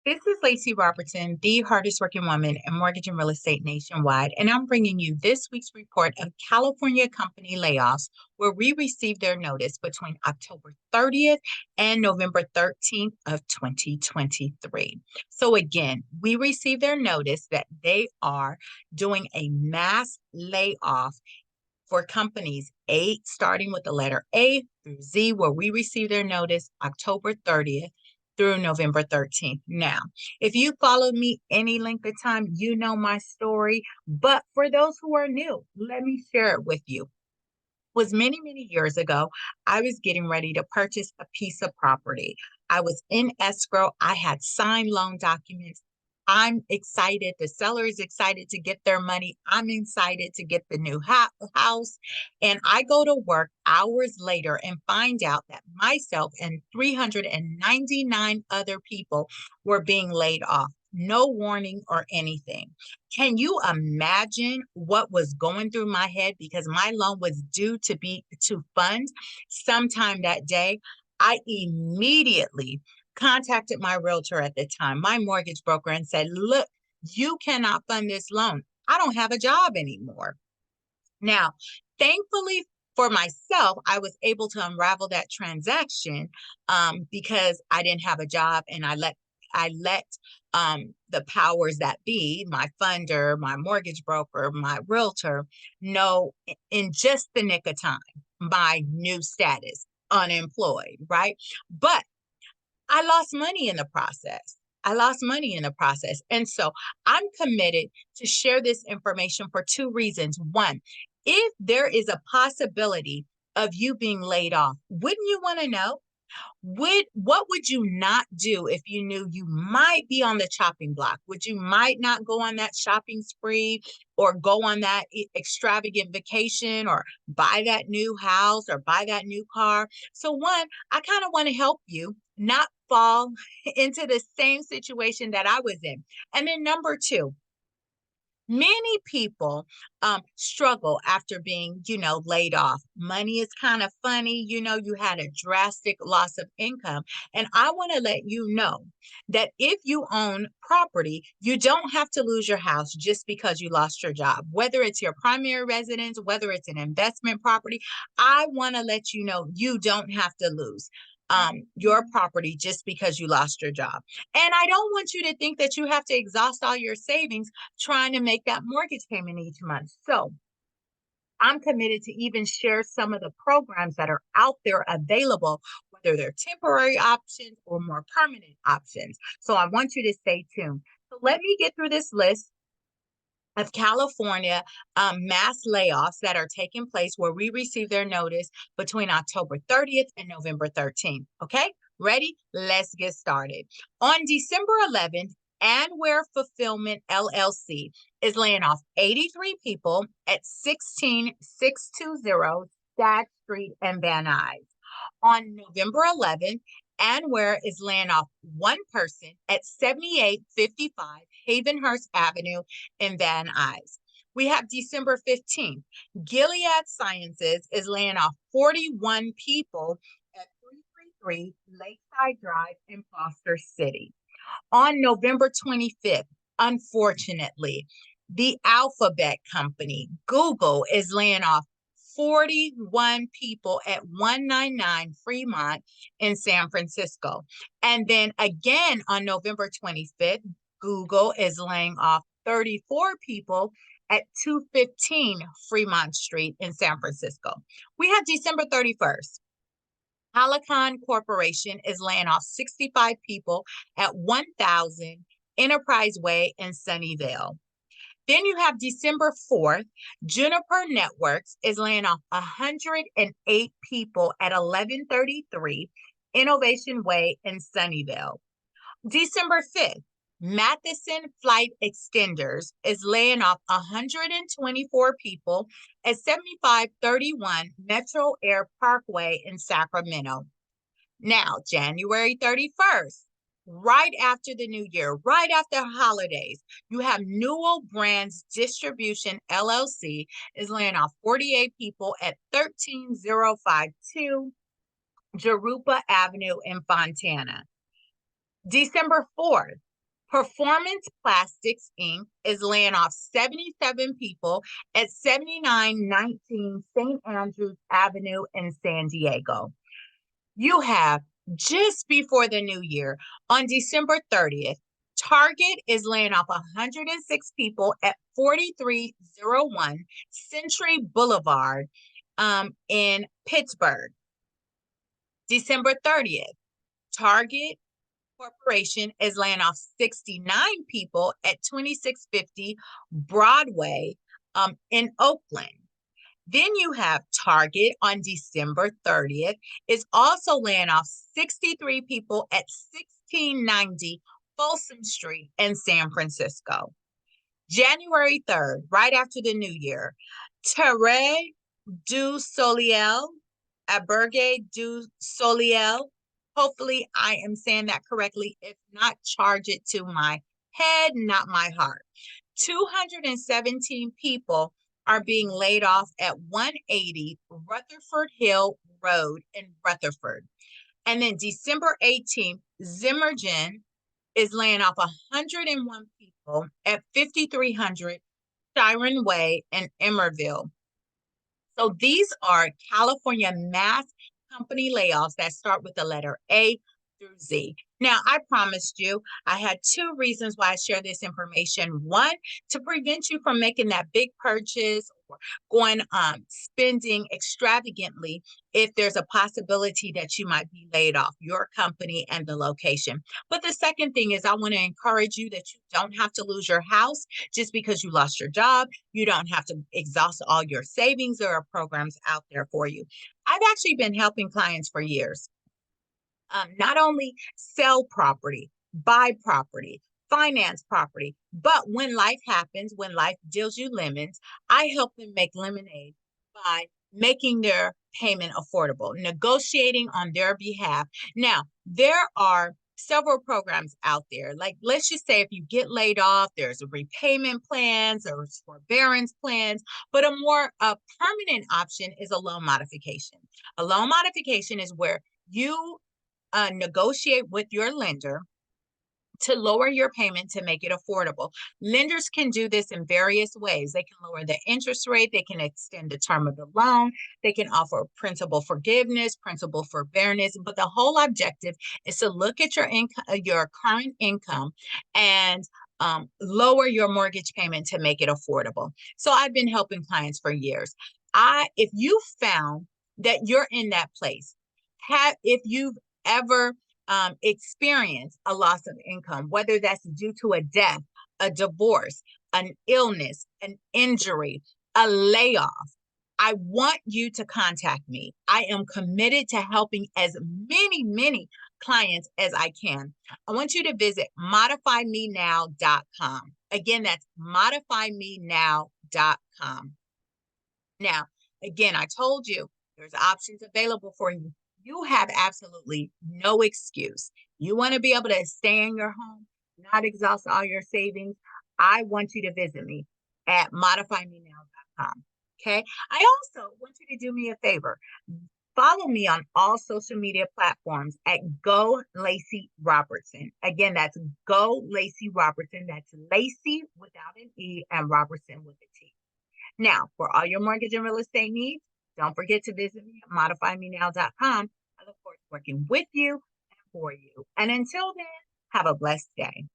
This is Lacy Robertson, the hardest working woman in mortgage and real estate nationwide, and I'm bringing you this week's report of California company layoffs, where we received their notice between October 30th and November 13th of 2023. So again, we received their notice that they are doing a mass layoff for companies starting with the letter A through Z, where we received their notice October 30th through November 13th. Now, if you followed me any length of time, you know my story. But for those who are new, let me share it with you. It was many years ago. I was getting ready to purchase a piece of property. I was in escrow. I had signed loan documents. I'm excited. The seller is excited to get their money. I'm excited to get the new house. And I go to work hours later and find out that myself and 399 other people were being laid off. No warning or anything. Can you imagine what was going through my head? Because my loan was due to fund sometime that day. I immediately contacted my realtor at the time, my mortgage broker, and said, look, you cannot fund this loan. I don't have a job anymore. Now, thankfully for myself, I was able to unravel that transaction because I didn't have a job, and I let the powers that be, my funder, my mortgage broker, my realtor, know in just the nick of time my new status, unemployed, right? But I lost money in the process. I lost money in the process. And so I'm committed to share this information for two reasons. One, if there is a possibility of you being laid off, wouldn't you want to know? What would you not do if you knew you might be on the chopping block? Would you might not go on that shopping spree or go on that extravagant vacation or buy that new house or buy that new car? So one, I kind of want to help you not fall into the same situation that I was in. And then number two, many people struggle after being, laid off. Money is kind of funny. You had a drastic loss of income. And I want to let you know that if you own property, you don't have to lose your house just because you lost your job. Whether it's your primary residence, whether it's an investment property, I want to let you know you don't have to lose your property just because you lost your job. And I don't want you to think that you have to exhaust all your savings trying to make that mortgage payment each month. So I'm committed to even share some of the programs that are out there available, whether they're temporary options or more permanent options. So I want you to stay tuned. So let me get through this list of California mass layoffs that are taking place where we received their notice between October 30th and November 13th. Okay, ready? Let's get started. On December 11th, and where Fulfillment LLC is laying off 83 people at 16620 Stagg Street in Van Nuys. On November 11th, and where is laying off one person at 7855 Havenhurst Avenue in Van Nuys. We have December 15th. Gilead Sciences is laying off 41 people at 333 Lakeside Drive in Foster City. On November 25th, unfortunately, the Alphabet company, Google, is laying off 41 people at 199 Fremont in San Francisco. And then again on November 25th, Google is laying off 34 people at 215 Fremont Street in San Francisco. We have December 31st. Halicon Corporation is laying off 65 people at 1000 Enterprise Way in Sunnyvale. Then you have December 4th, Juniper Networks is laying off 108 people at 1133 Innovation Way in Sunnyvale. December 5th, Matheson Flight Extenders is laying off 124 people at 7531 Metro Air Parkway in Sacramento. Now, January 31st, right after the new year, right after holidays, you have Newell Brands Distribution LLC is laying off 48 people at 13052 Jerupa Avenue in Fontana. December 4th, Performance Plastics Inc. is laying off 77 people at 7919 St. Andrews Avenue in San Diego. You have just before the new year, on December 30th, Target is laying off 106 people at 4301 Century Boulevard in Pittsburgh. December 30th, Target Corporation is laying off 69 people at 2650 Broadway in Oakland. Then you have Target on December 30th is also laying off 63 people at 1690 Folsom Street in San Francisco. January 3rd, right after the new year, Terre du Soleil, Albergue du Soleil. Hopefully, I am saying that correctly. If not, charge it to my head, not my heart. 217 people are being laid off at 180 Rutherford Hill Road in Rutherford. And then December 18th, Zimmergen is laying off 101 people at 5300 Chiron Way in Emerville. So these are California mass company layoffs that start with the letter A through Z. Now, I promised you I had two reasons why I share this information. One, to prevent you from making that big purchase or going spending extravagantly if there's a possibility that you might be laid off, your company and the location. But the second thing is I want to encourage you that you don't have to lose your house just because you lost your job. You don't have to exhaust all your savings. There are programs out there for you. I've actually been helping clients for years. Not only sell property, buy property, finance property, but when life happens, when life deals you lemons, I help them make lemonade by making their payment affordable, negotiating on their behalf. Now, there are several programs out there. Like, let's just say if you get laid off, there's a repayment plans, there's forbearance plans, but a more permanent option is a loan modification. A loan modification is where you negotiate with your lender to lower your payment to make it affordable. Lenders can do this in various ways. They can lower the interest rate, they can extend the term of the loan, they can offer principal forgiveness, principal forbearance, but the whole objective is to look at your income, your current income, and lower your mortgage payment to make it affordable. So I've been helping clients for years. If you found that you're in that place, if you've ever experience a loss of income, whether that's due to a death, a divorce, an illness, an injury, a layoff, I want you to contact me. I am committed to helping as many clients as I can. I want you to visit modifymenow.com. Again, that's modifymenow.com. Now, again, I told you there's options available for you. You have absolutely no excuse. You want to be able to stay in your home, not exhaust all your savings. I want you to visit me at modifymenow.com. Okay. I also want you to do me a favor. Follow me on all social media platforms at Go Lacy Robertson. Again, that's Go Lacy Robertson. That's Lacy without an E and Robertson with a T. Now, for all your mortgage and real estate needs, don't forget to visit me at modifymenow.com. I look forward to working with you and for you. And until then, have a blessed day.